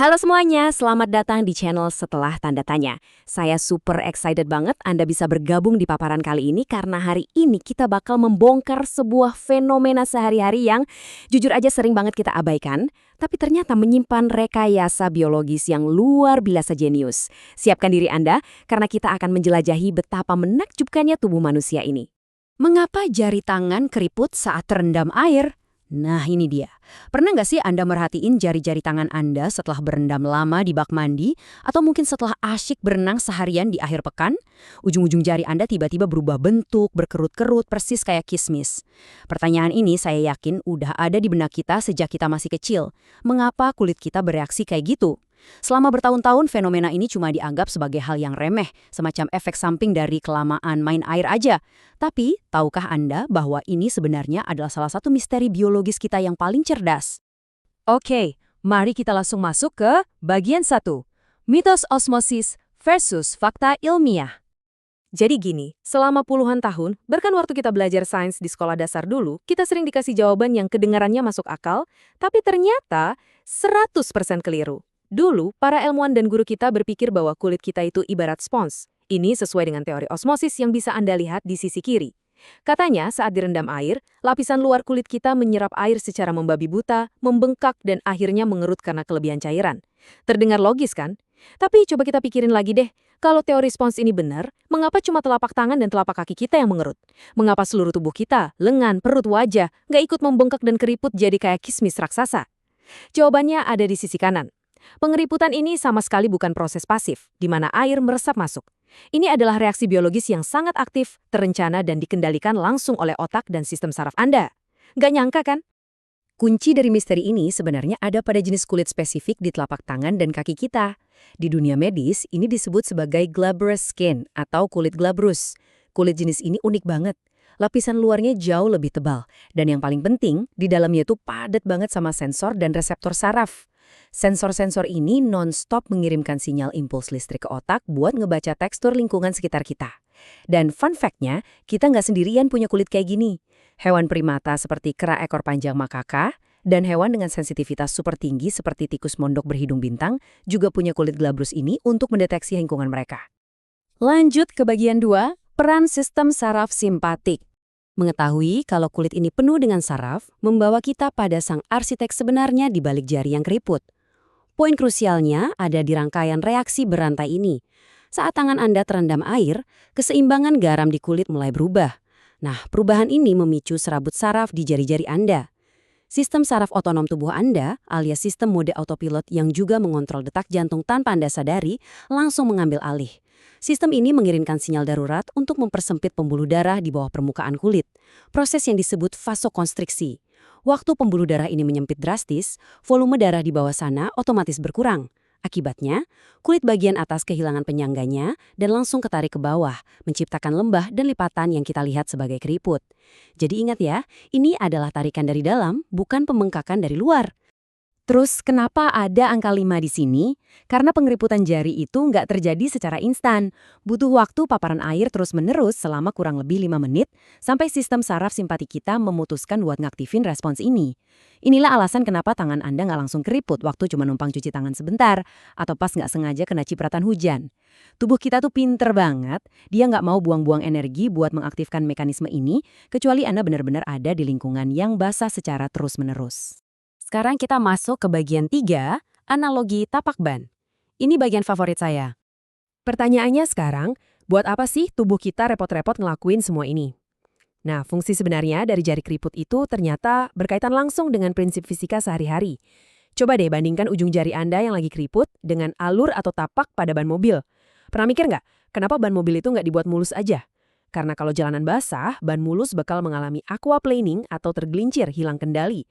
Halo semuanya, selamat datang di channel Setelah Tanda Tanya. Saya super excited banget Anda bisa bergabung di paparan kali ini karena hari ini kita bakal membongkar sebuah fenomena sehari-hari yang jujur aja sering banget kita abaikan, tapi ternyata menyimpan rekayasa biologis yang luar biasa jenius. Siapkan diri Anda karena kita akan menjelajahi betapa menakjubkannya tubuh manusia ini. Mengapa jari tangan keriput saat terendam air? Nah ini dia. Pernah nggak sih Anda merhatiin jari-jari tangan Anda setelah berendam lama di bak mandi? Atau mungkin setelah asyik berenang seharian di akhir pekan? Ujung-ujung jari Anda tiba-tiba berubah bentuk, berkerut-kerut, persis kayak kismis. Pertanyaan ini saya yakin udah ada di benak kita sejak kita masih kecil. Mengapa kulit kita bereaksi kayak gitu? Selama bertahun-tahun fenomena ini cuma dianggap sebagai hal yang remeh, semacam efek samping dari kelamaan main air aja. Tapi, tahukah Anda bahwa ini sebenarnya adalah salah satu misteri biologis kita yang paling cerdas? Oke, mari kita langsung masuk ke bagian 1. Mitos osmosis versus fakta ilmiah. Jadi gini, selama puluhan tahun, bahkan waktu kita belajar sains di sekolah dasar dulu, kita sering dikasih jawaban yang kedengarannya masuk akal, tapi ternyata 100% keliru. Dulu, para ilmuwan dan guru kita berpikir bahwa kulit kita itu ibarat spons. Ini sesuai dengan teori osmosis yang bisa Anda lihat di sisi kiri. Katanya, saat direndam air, lapisan luar kulit kita menyerap air secara membabi buta, membengkak, dan akhirnya mengerut karena kelebihan cairan. Terdengar logis kan? Tapi coba kita pikirin lagi deh, kalau teori spons ini benar, mengapa cuma telapak tangan dan telapak kaki kita yang mengerut? Mengapa seluruh tubuh kita, lengan, perut, wajah, nggak ikut membengkak dan keriput jadi kayak kismis raksasa? Jawabannya ada di sisi kanan. Pengeriputan ini sama sekali bukan proses pasif, di mana air meresap masuk. Ini adalah reaksi biologis yang sangat aktif, terencana dan dikendalikan langsung oleh otak dan sistem saraf Anda. Nggak nyangka kan? Kunci dari misteri ini sebenarnya ada pada jenis kulit spesifik di telapak tangan dan kaki kita. Di dunia medis, ini disebut sebagai glabrous skin atau kulit glabrus. Kulit jenis ini unik banget. Lapisan luarnya jauh lebih tebal. Dan yang paling penting, di dalamnya itu padat banget sama sensor dan reseptor saraf. Sensor-sensor ini non-stop mengirimkan sinyal impuls listrik ke otak buat ngebaca tekstur lingkungan sekitar kita. Dan fun fact-nya, kita nggak sendirian punya kulit kayak gini. Hewan primata seperti kera ekor panjang makaka, dan hewan dengan sensitivitas super tinggi seperti tikus mondok berhidung bintang juga punya kulit glabrus ini untuk mendeteksi lingkungan mereka. Lanjut ke bagian 2, peran sistem saraf simpatik. Mengetahui kalau kulit ini penuh dengan saraf, membawa kita pada sang arsitek sebenarnya di balik jari yang keriput. Poin krusialnya ada di rangkaian reaksi berantai ini. Saat tangan Anda terendam air, keseimbangan garam di kulit mulai berubah. Nah, perubahan ini memicu serabut saraf di jari-jari Anda. Sistem saraf otonom tubuh Anda, alias sistem mode autopilot yang juga mengontrol detak jantung tanpa Anda sadari, langsung mengambil alih. Sistem ini mengirimkan sinyal darurat untuk mempersempit pembuluh darah di bawah permukaan kulit. Proses yang disebut vasokonstriksi. Waktu pembuluh darah ini menyempit drastis, volume darah di bawah sana otomatis berkurang. Akibatnya, kulit bagian atas kehilangan penyangganya dan langsung ketarik ke bawah, menciptakan lembah dan lipatan yang kita lihat sebagai keriput. Jadi ingat ya, ini adalah tarikan dari dalam, bukan pembengkakan dari luar. Terus kenapa ada angka 5 di sini? Karena pengeriputan jari itu nggak terjadi secara instan. Butuh waktu paparan air terus-menerus selama kurang lebih 5 menit, sampai sistem saraf simpati kita memutuskan buat ngaktifin respons ini. Inilah alasan kenapa tangan Anda nggak langsung keriput waktu cuma numpang cuci tangan sebentar, atau pas nggak sengaja kena cipratan hujan. Tubuh kita tuh pinter banget, dia nggak mau buang-buang energi buat mengaktifkan mekanisme ini, kecuali Anda benar-benar ada di lingkungan yang basah secara terus-menerus. Sekarang kita masuk ke bagian 3, analogi tapak ban. Ini bagian favorit saya. Pertanyaannya sekarang, buat apa sih tubuh kita repot-repot ngelakuin semua ini? Nah, fungsi sebenarnya dari jari keriput itu ternyata berkaitan langsung dengan prinsip fisika sehari-hari. Coba deh bandingkan ujung jari Anda yang lagi keriput dengan alur atau tapak pada ban mobil. Pernah mikir nggak, kenapa ban mobil itu nggak dibuat mulus aja? Karena kalau jalanan basah, ban mulus bakal mengalami aquaplaning atau tergelincir, hilang kendali.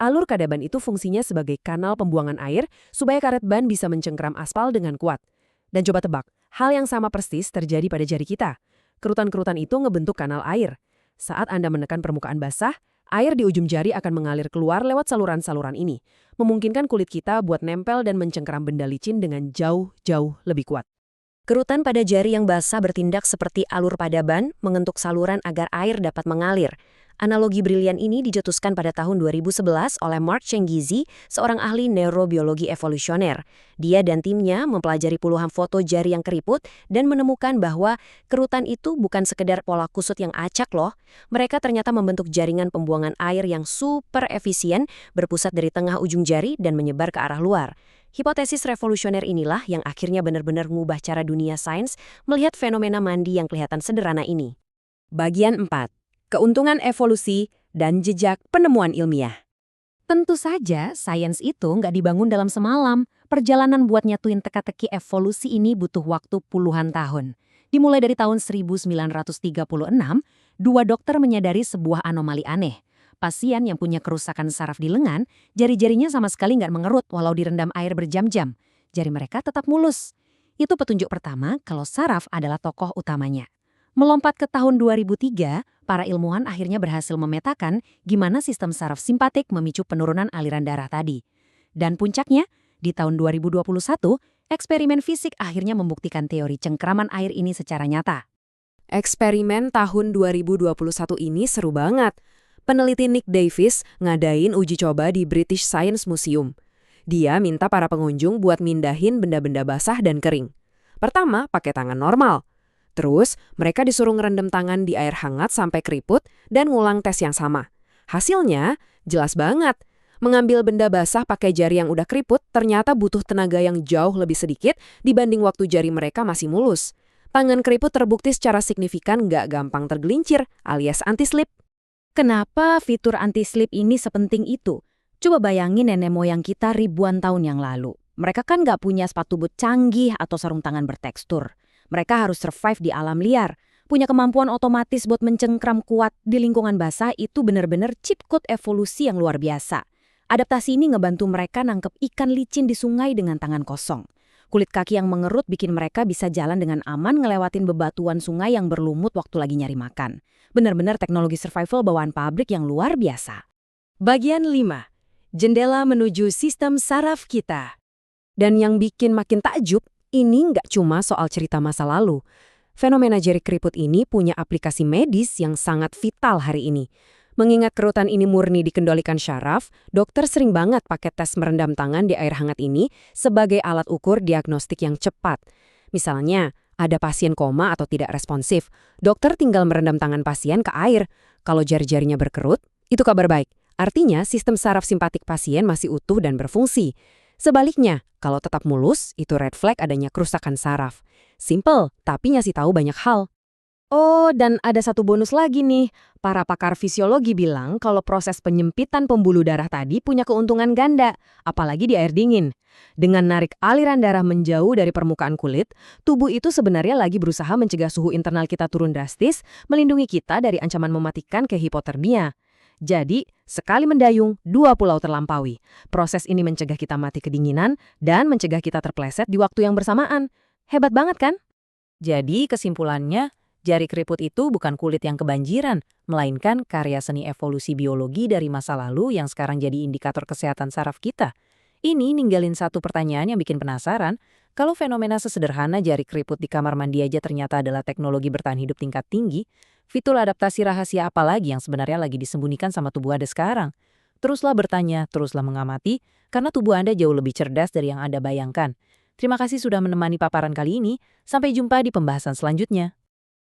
Alur pada ban itu fungsinya sebagai kanal pembuangan air supaya karet ban bisa mencengkram aspal dengan kuat. Dan coba tebak, hal yang sama persis terjadi pada jari kita. Kerutan-kerutan itu ngebentuk kanal air. Saat Anda menekan permukaan basah, air di ujung jari akan mengalir keluar lewat saluran-saluran ini, memungkinkan kulit kita buat nempel dan mencengkram benda licin dengan jauh-jauh lebih kuat. Kerutan pada jari yang basah bertindak seperti alur pada ban, mengentuk saluran agar air dapat mengalir. Analogi brilian ini dicetuskan pada tahun 2011 oleh Mark Cenggizi, seorang ahli neurobiologi evolusioner. Dia dan timnya mempelajari puluhan foto jari yang keriput dan menemukan bahwa kerutan itu bukan sekedar pola kusut yang acak loh. Mereka ternyata membentuk jaringan pembuangan air yang super efisien, berpusat dari tengah ujung jari dan menyebar ke arah luar. Hipotesis revolusioner inilah yang akhirnya benar-benar mengubah cara dunia sains melihat fenomena mandi yang kelihatan sederhana ini. Bagian 4. Keuntungan evolusi dan jejak penemuan ilmiah. Tentu saja, sains itu nggak dibangun dalam semalam. Perjalanan buat nyatuin teka-teki evolusi ini butuh waktu puluhan tahun. Dimulai dari tahun 1936, dua dokter menyadari sebuah anomali aneh. Pasien yang punya kerusakan saraf di lengan, jari-jarinya sama sekali nggak mengerut walau direndam air berjam-jam. Jari mereka tetap mulus. Itu petunjuk pertama kalau saraf adalah tokoh utamanya. Melompat ke tahun 2003, para ilmuwan akhirnya berhasil memetakan gimana sistem saraf simpatik memicu penurunan aliran darah tadi. Dan puncaknya, di tahun 2021, eksperimen fisik akhirnya membuktikan teori cengkraman air ini secara nyata. Eksperimen tahun 2021 ini seru banget. Peneliti Nick Davis ngadain uji coba di British Science Museum. Dia minta para pengunjung buat mindahin benda-benda basah dan kering. Pertama, pakai tangan normal. Terus, mereka disuruh ngerendam tangan di air hangat sampai keriput dan ngulang tes yang sama. Hasilnya, jelas banget. Mengambil benda basah pakai jari yang udah keriput ternyata butuh tenaga yang jauh lebih sedikit dibanding waktu jari mereka masih mulus. Tangan keriput terbukti secara signifikan nggak gampang tergelincir alias anti-slip. Kenapa fitur anti-slip ini sepenting itu? Coba bayangin nenek moyang kita ribuan tahun yang lalu. Mereka kan nggak punya sepatu boot canggih atau sarung tangan bertekstur. Mereka harus survive di alam liar. Punya kemampuan otomatis buat mencengkram kuat di lingkungan basah itu benar-benar cheat code evolusi yang luar biasa. Adaptasi ini ngebantu mereka nangkep ikan licin di sungai dengan tangan kosong. Kulit kaki yang mengerut bikin mereka bisa jalan dengan aman ngelewatin bebatuan sungai yang berlumut waktu lagi nyari makan. Benar-benar teknologi survival bawaan pabrik yang luar biasa. Bagian 5. Jendela menuju sistem saraf kita. Dan yang bikin makin takjub, ini nggak cuma soal cerita masa lalu. Fenomena jari keriput ini punya aplikasi medis yang sangat vital hari ini. Mengingat kerutan ini murni dikendalikan syaraf, dokter sering banget pakai tes merendam tangan di air hangat ini sebagai alat ukur diagnostik yang cepat. Misalnya, ada pasien koma atau tidak responsif. Dokter tinggal merendam tangan pasien ke air. Kalau jari-jarinya berkerut, itu kabar baik. Artinya, sistem saraf simpatik pasien masih utuh dan berfungsi. Sebaliknya, kalau tetap mulus, itu red flag adanya kerusakan saraf. Simple, tapi ngasih tahu banyak hal. Oh, dan ada satu bonus lagi nih. Para pakar fisiologi bilang kalau proses penyempitan pembuluh darah tadi punya keuntungan ganda, apalagi di air dingin. Dengan narik aliran darah menjauh dari permukaan kulit, tubuh itu sebenarnya lagi berusaha mencegah suhu internal kita turun drastis, melindungi kita dari ancaman mematikan ke hipotermia. Jadi, sekali mendayung, dua pulau terlampaui. Proses ini mencegah kita mati kedinginan dan mencegah kita terpleset di waktu yang bersamaan. Hebat banget kan? Jadi, kesimpulannya, jari keriput itu bukan kulit yang kebanjiran, melainkan karya seni evolusi biologi dari masa lalu yang sekarang jadi indikator kesehatan saraf kita. Ini ninggalin satu pertanyaan yang bikin penasaran, kalau fenomena sesederhana jari keriput di kamar mandi aja ternyata adalah teknologi bertahan hidup tingkat tinggi, fitur adaptasi rahasia apa lagi yang sebenarnya lagi disembunyikan sama tubuh Anda sekarang? Teruslah bertanya, teruslah mengamati, karena tubuh Anda jauh lebih cerdas dari yang Anda bayangkan. Terima kasih sudah menemani paparan kali ini, sampai jumpa di pembahasan selanjutnya.